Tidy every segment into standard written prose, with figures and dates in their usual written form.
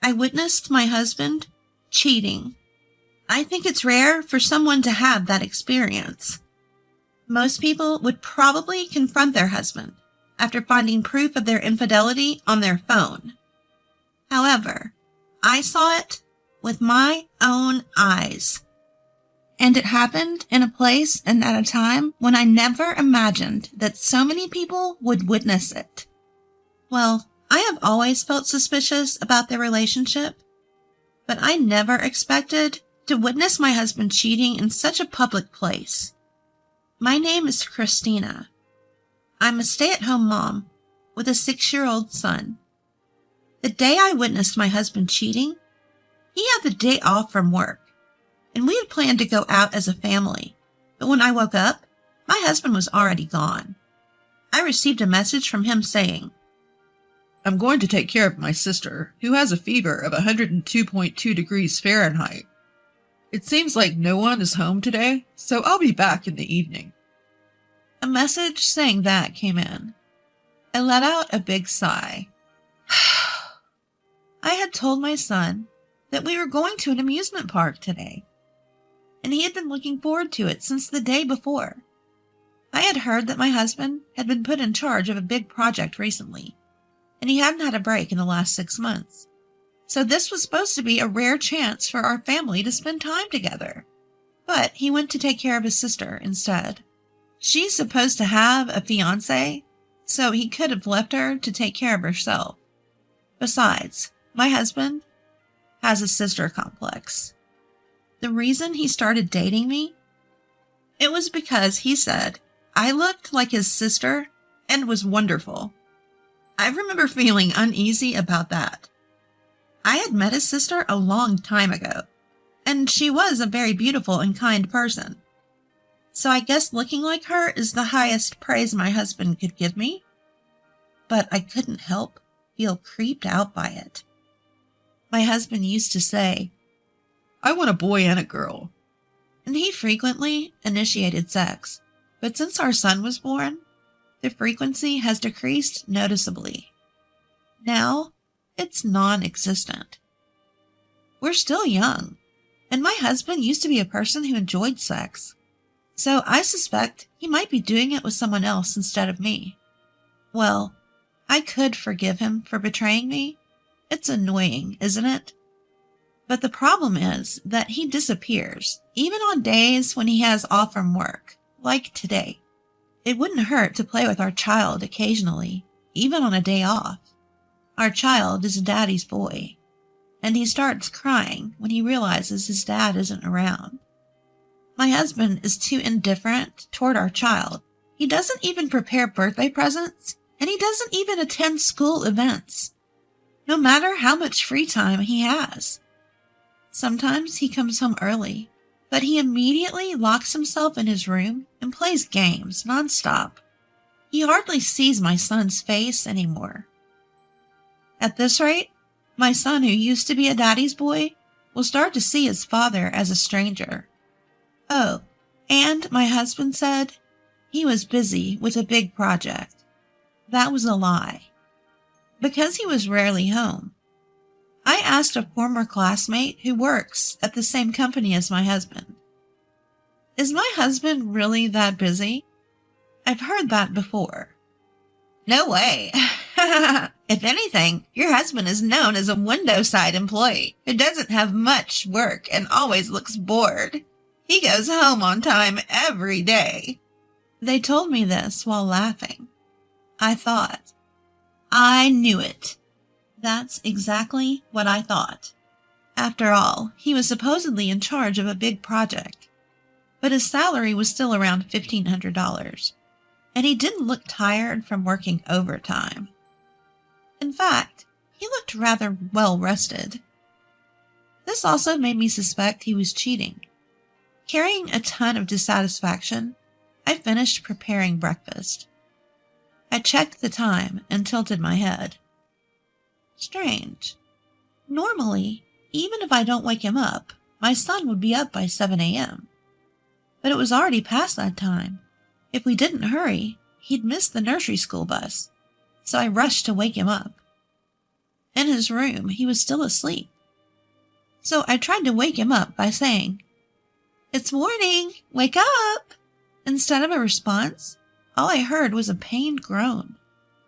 I witnessed my husband cheating. I think it's rare for someone to have that experience. Most people would probably confront their husband after finding proof of their infidelity on their phone. However, I saw it with my own eyes. And it happened in a place and at a time when I never imagined that so many people would witness it. Well, I have always felt suspicious about their relationship, but I never expected to witness my husband cheating in such a public place. My name is Christina. I'm a stay-at-home mom with a 6-year-old son. The day I witnessed my husband cheating, he had the day off from work, and we had planned to go out as a family, but when I woke up, my husband was already gone. I received a message from him saying, "I'm going to take care of my sister, who has a fever of 102.2 degrees Fahrenheit. It seems like no one is home today, so I'll be back in the evening." A message saying that came in. I let out a big sigh. I had told my son that we were going to an amusement park today, and he had been looking forward to it since the day before. I had heard that my husband had been put in charge of a big project recently, and he hadn't had a break in the last 6 months. So this was supposed to be a rare chance for our family to spend time together. But he went to take care of his sister instead. She's supposed to have a fiancé, so he could have left her to take care of herself. Besides, my husband has a sister complex. The reason he started dating me? It was because he said I looked like his sister and was wonderful. I remember feeling uneasy about that. I had met his sister a long time ago, and she was a very beautiful and kind person. So I guess looking like her is the highest praise my husband could give me. But I couldn't help feel creeped out by it. My husband used to say, "I want a boy and a girl." And he frequently initiated sex. But since our son was born, the frequency has decreased noticeably. Now, it's non-existent. We're still young, and my husband used to be a person who enjoyed sex. So I suspect he might be doing it with someone else instead of me. Well, I could forgive him for betraying me. It's annoying, isn't it? But the problem is that he disappears, even on days when he has off from work, like today. It wouldn't hurt to play with our child occasionally, even on a day off. Our child is Daddy's boy, and he starts crying when he realizes his dad isn't around. My husband is too indifferent toward our child. He doesn't even prepare birthday presents, and he doesn't even attend school events, no matter how much free time he has. Sometimes he comes home early, but he immediately locks himself in his room and plays games nonstop. He hardly sees my son's face anymore. At this rate, my son, who used to be a daddy's boy, will start to see his father as a stranger. Oh, and my husband said he was busy with a big project. That was a lie, because he was rarely home. I asked a former classmate who works at the same company as my husband, "Is my husband really that busy?" I've heard that before. "No way. If anything, your husband is known as a window-side employee who doesn't have much work and always looks bored. He goes home on time every day." They told me this while laughing. I thought, I knew it. That's exactly what I thought. After all, he was supposedly in charge of a big project, but his salary was still around $1,500, and he didn't look tired from working overtime. In fact, he looked rather well rested. This also made me suspect he was cheating. Carrying a ton of dissatisfaction, I finished preparing breakfast. I checked the time and tilted my head. Strange. Normally, even if I don't wake him up, my son would be up by 7 a.m. But it was already past that time. If we didn't hurry, he'd miss the nursery school bus, so I rushed to wake him up. In his room, he was still asleep. So I tried to wake him up by saying, "It's morning, wake up!" Instead of a response, all I heard was a pained groan.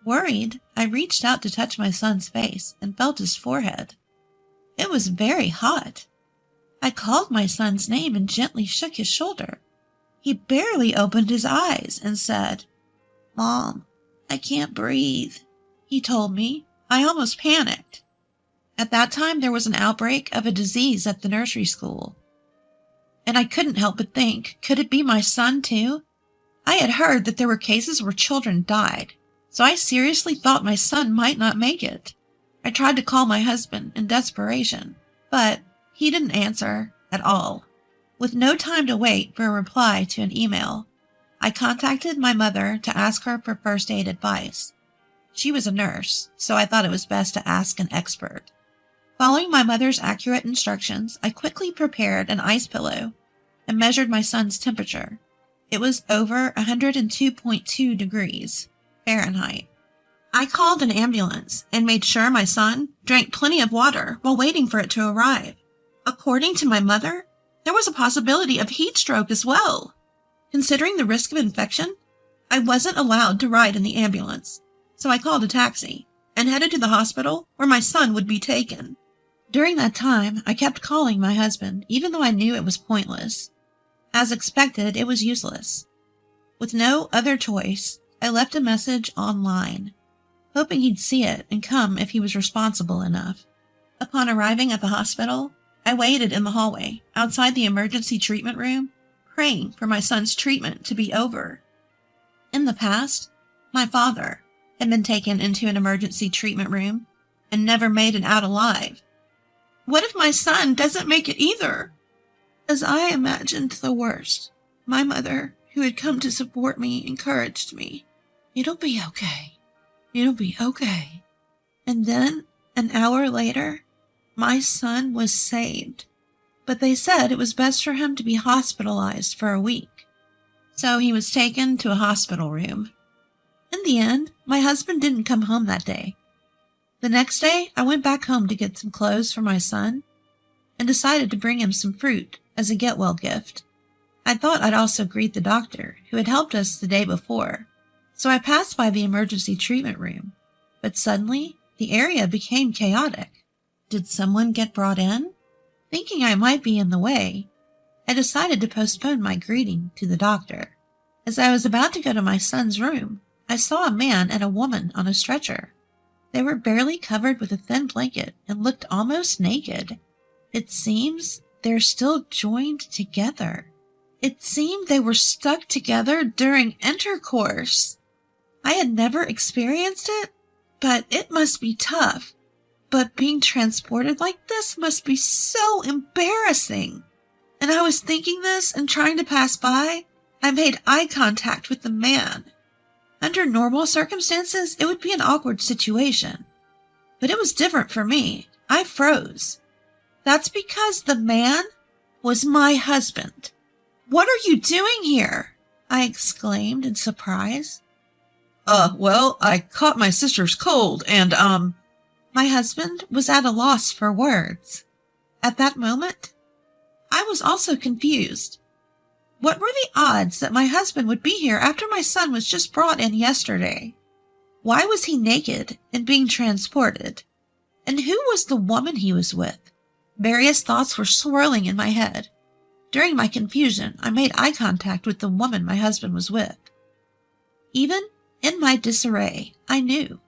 Worried, I reached out to touch my son's face and felt his forehead. It was very hot. I called my son's name and gently shook his shoulder. He barely opened his eyes and said, "Mom, I can't breathe," he told me. I almost panicked. At that time, there was an outbreak of a disease at the nursery school. And I couldn't help but think, could it be my son too? I had heard that there were cases where children died, so I seriously thought my son might not make it. I tried to call my husband in desperation, but he didn't answer at all. With no time to wait for a reply to an email, I contacted my mother to ask her for first aid advice. She was a nurse, so I thought it was best to ask an expert. Following my mother's accurate instructions, I quickly prepared an ice pillow and measured my son's temperature. It was over 102.2 degrees Fahrenheit. I called an ambulance and made sure my son drank plenty of water while waiting for it to arrive. According to my mother, there was a possibility of heat stroke as well. Considering the risk of infection, I wasn't allowed to ride in the ambulance, so I called a taxi and headed to the hospital where my son would be taken. During that time, I kept calling my husband, even though I knew it was pointless. As expected, it was useless. With no other choice, I left a message online, hoping he'd see it and come if he was responsible enough. Upon arriving at the hospital, I waited in the hallway outside the emergency treatment room, praying for my son's treatment to be over. In the past, my father had been taken into an emergency treatment room and never made it out alive. What if my son doesn't make it either? As I imagined the worst, my mother, who had come to support me, encouraged me. "It'll be okay. It'll be okay." And then, an hour later, my son was saved. But they said it was best for him to be hospitalized for a week. So he was taken to a hospital room. In the end, my husband didn't come home that day. The next day, I went back home to get some clothes for my son and decided to bring him some fruit as a get-well gift. I thought I'd also greet the doctor who had helped us the day before, so I passed by the emergency treatment room. But suddenly, the area became chaotic. Did someone get brought in? Thinking I might be in the way, I decided to postpone my greeting to the doctor. As I was about to go to my son's room, I saw a man and a woman on a stretcher. They were barely covered with a thin blanket and looked almost naked. It seems they're still joined together. It seemed they were stuck together during intercourse. I had never experienced it, but it must be tough. But being transported like this must be so embarrassing. And I was thinking this and trying to pass by. I made eye contact with the man. Under normal circumstances, it would be an awkward situation. But it was different for me. I froze. That's because the man was my husband. "What are you doing here?" I exclaimed in surprise. Well, I caught my sister's cold and, My husband was at a loss for words. At that moment, I was also confused. What were the odds that my husband would be here after my son was just brought in yesterday? Why was he naked and being transported? And who was the woman he was with? Various thoughts were swirling in my head. During my confusion, I made eye contact with the woman my husband was with. Even in my disarray, I knew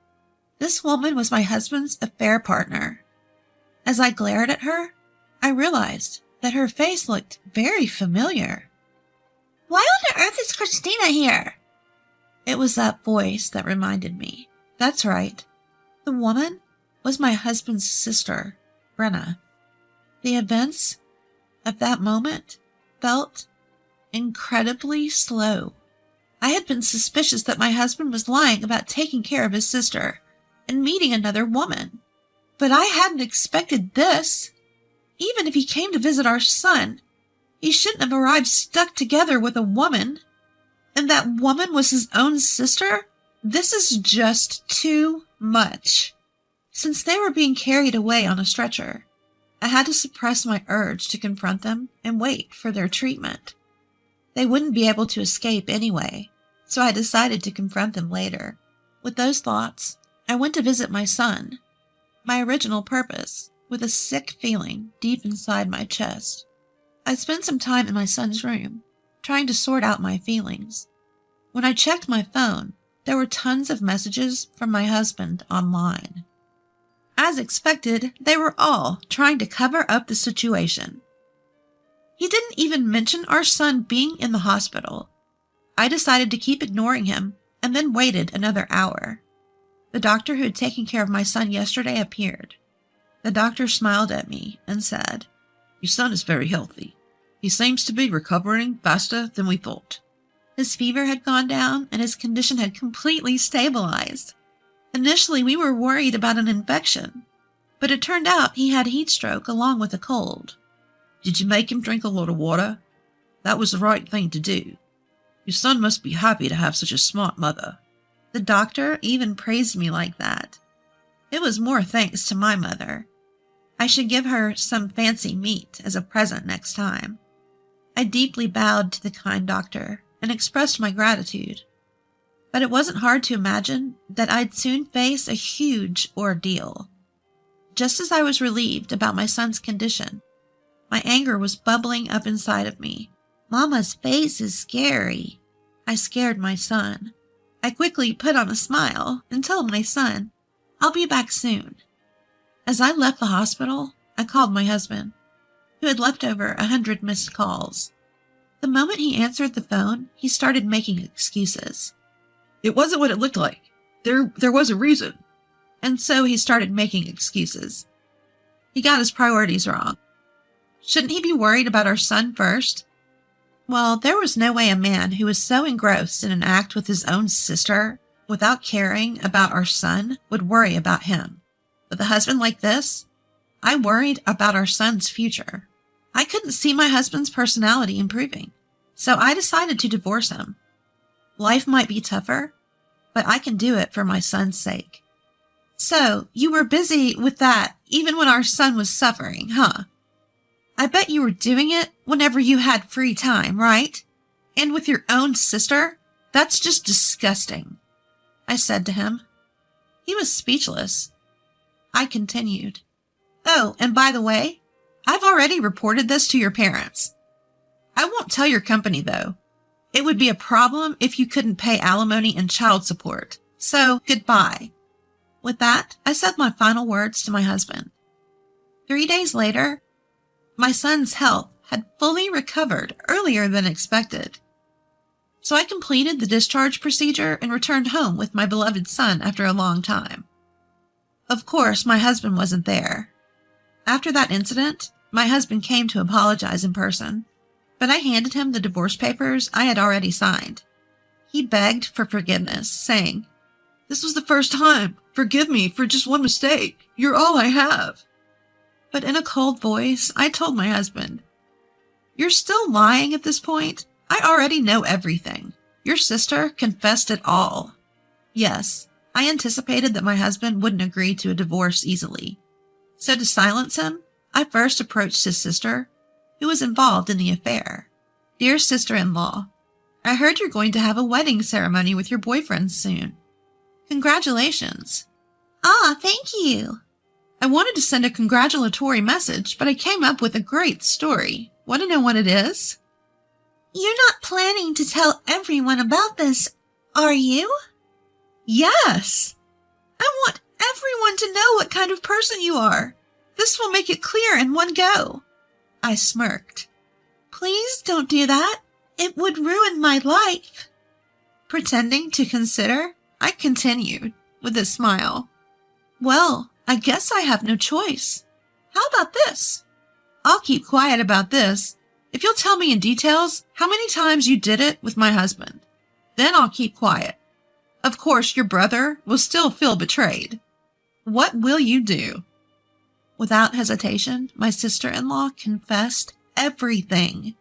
this woman was my husband's affair partner. As I glared at her, I realized that her face looked very familiar. "Why on earth is Christina here?" It was that voice that reminded me. That's right. The woman was my husband's sister, Brenna. The events of that moment felt incredibly slow. I had been suspicious that my husband was lying about taking care of his sister and meeting another woman. But I hadn't expected this. Even if he came to visit our son, he shouldn't have arrived stuck together with a woman. And that woman was his own sister? This is just too much. Since they were being carried away on a stretcher, I had to suppress my urge to confront them and wait for their treatment. They wouldn't be able to escape anyway, so I decided to confront them later. With those thoughts, I went to visit my son, my original purpose, with a sick feeling deep inside my chest. I spent some time in my son's room, trying to sort out my feelings. When I checked my phone, there were tons of messages from my husband online. As expected, they were all trying to cover up the situation. He didn't even mention our son being in the hospital. I decided to keep ignoring him and then waited another hour. The doctor who had taken care of my son yesterday appeared. The doctor smiled at me and said, "Your son is very healthy. He seems to be recovering faster than we thought." His fever had gone down and his condition had completely stabilized. Initially, we were worried about an infection, but it turned out he had heat stroke along with a cold. "Did you make him drink a lot of water? That was the right thing to do. Your son must be happy to have such a smart mother." The doctor even praised me like that. It was more thanks to my mother. I should give her some fancy meat as a present next time. I deeply bowed to the kind doctor and expressed my gratitude. But it wasn't hard to imagine that I'd soon face a huge ordeal. Just as I was relieved about my son's condition, my anger was bubbling up inside of me. Mama's face is scary. I scared my son. I quickly put on a smile and told my son, "I'll be back soon." As I left the hospital, I called my husband, who had left over 100 missed calls. The moment he answered the phone, he started making excuses. "It wasn't what it looked like. There was a reason." And so he started making excuses. He got his priorities wrong. Shouldn't he be worried about our son first? Well, there was no way a man who was so engrossed in an act with his own sister, without caring about our son, would worry about him. With a husband like this, I worried about our son's future. I couldn't see my husband's personality improving, so I decided to divorce him. Life might be tougher, but I can do it for my son's sake. So, you were busy with that even when our son was suffering, huh? I bet you were doing it whenever you had free time, right? And with your own sister? That's just disgusting, I said to him. He was speechless. I continued. Oh, and by the way, I've already reported this to your parents. I won't tell your company, though. It would be a problem if you couldn't pay alimony and child support. So, goodbye. With that, I said my final words to my husband. 3 days later, my son's health had fully recovered earlier than expected. So I completed the discharge procedure and returned home with my beloved son after a long time. Of course, my husband wasn't there. After that incident, my husband came to apologize in person, but I handed him the divorce papers I had already signed. He begged for forgiveness, saying, "This was the first time. Forgive me for just one mistake. You're all I have." But in a cold voice, I told my husband, "You're still lying at this point. I already know everything. Your sister confessed it all." Yes, I anticipated that my husband wouldn't agree to a divorce easily. So to silence him, I first approached his sister, who was involved in the affair. "Dear sister-in-law, I heard you're going to have a wedding ceremony with your boyfriend soon. Congratulations." "Ah, thank you." I wanted to send a congratulatory message, but I came up with a great story. Want to know what it is? "You're not planning to tell everyone about this, are you?" "Yes. I want everyone to know what kind of person you are. This will make it clear in one go." I smirked. "Please don't do that. It would ruin my life." Pretending to consider, I continued with a smile. "Well, I guess I have no choice. How about this? I'll keep quiet about this if you'll tell me in details how many times you did it with my husband. Then I'll keep quiet. Of course, your brother will still feel betrayed. What will you do?" Without hesitation, my sister-in-law confessed everything.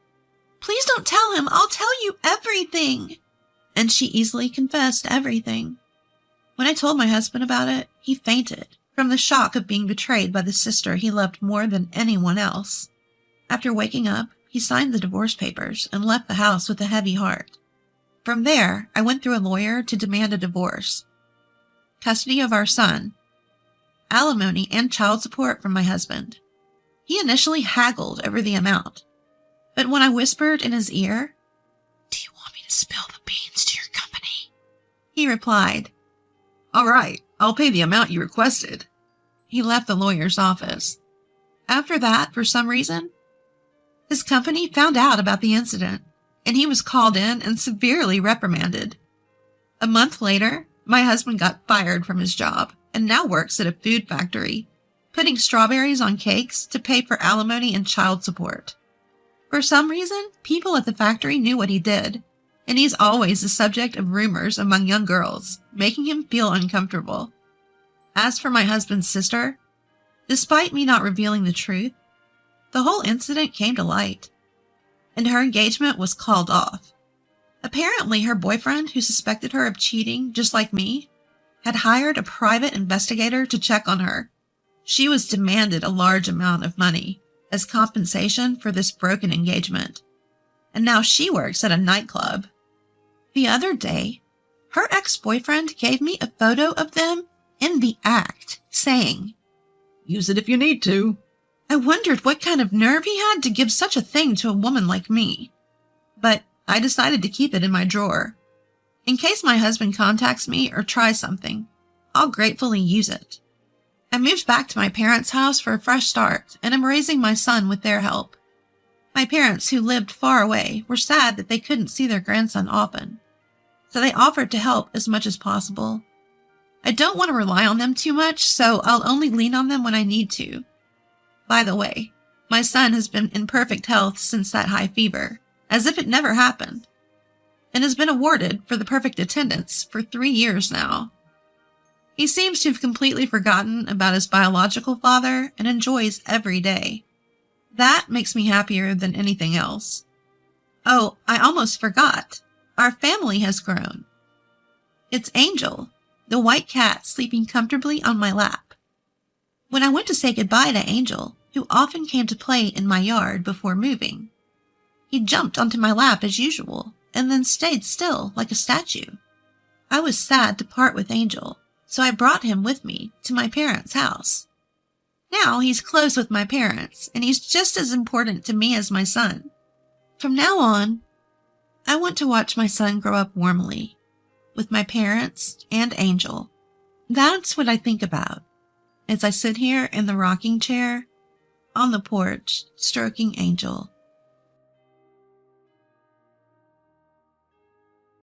"Please don't tell him. I'll tell you everything." And she easily confessed everything. When I told my husband about it, he fainted from the shock of being betrayed by the sister he loved more than anyone else. After waking up, he signed the divorce papers and left the house with a heavy heart. From there, I went through a lawyer to demand a divorce, custody of our son, alimony, and child support from my husband. He initially haggled over the amount, but when I whispered in his ear, "Do you want me to spill the beans to your company?" he replied, "All right, I'll pay the amount you requested." He left the lawyer's office. After that, for some reason, his company found out about the incident, and he was called in and severely reprimanded. A month later, my husband got fired from his job and now works at a food factory, putting strawberries on cakes to pay for alimony and child support. For some reason, people at the factory knew what he did, and he's always the subject of rumors among young girls, making him feel uncomfortable. As for my husband's sister, despite me not revealing the truth, the whole incident came to light, and her engagement was called off. Apparently, her boyfriend, who suspected her of cheating just like me, had hired a private investigator to check on her. She was demanded a large amount of money as compensation for this broken engagement, and now she works at a nightclub. The other day, her ex-boyfriend gave me a photo of them in the act, saying, "Use it if you need to." I wondered what kind of nerve he had to give such a thing to a woman like me, but I decided to keep it in my drawer. In case my husband contacts me or tries something, I'll gratefully use it. I moved back to my parents' house for a fresh start, and am raising my son with their help. My parents, who lived far away, were sad that they couldn't see their grandson often, so they offered to help as much as possible. I don't want to rely on them too much, so I'll only lean on them when I need to. By the way, my son has been in perfect health since that high fever, as if it never happened, and has been awarded for the perfect attendance for 3 years now. He seems to have completely forgotten about his biological father and enjoys every day. That makes me happier than anything else. Oh, I almost forgot. Our family has grown. It's Angel, the white cat sleeping comfortably on my lap. When I went to say goodbye to Angel, who often came to play in my yard before moving, he jumped onto my lap as usual and then stayed still like a statue. I was sad to part with Angel, so I brought him with me to my parents' house. Now he's close with my parents, and he's just as important to me as my son. From now on, I want to watch my son grow up warmly, with my parents and Angel. That's what I think about as I sit here in the rocking chair on the porch, stroking Angel.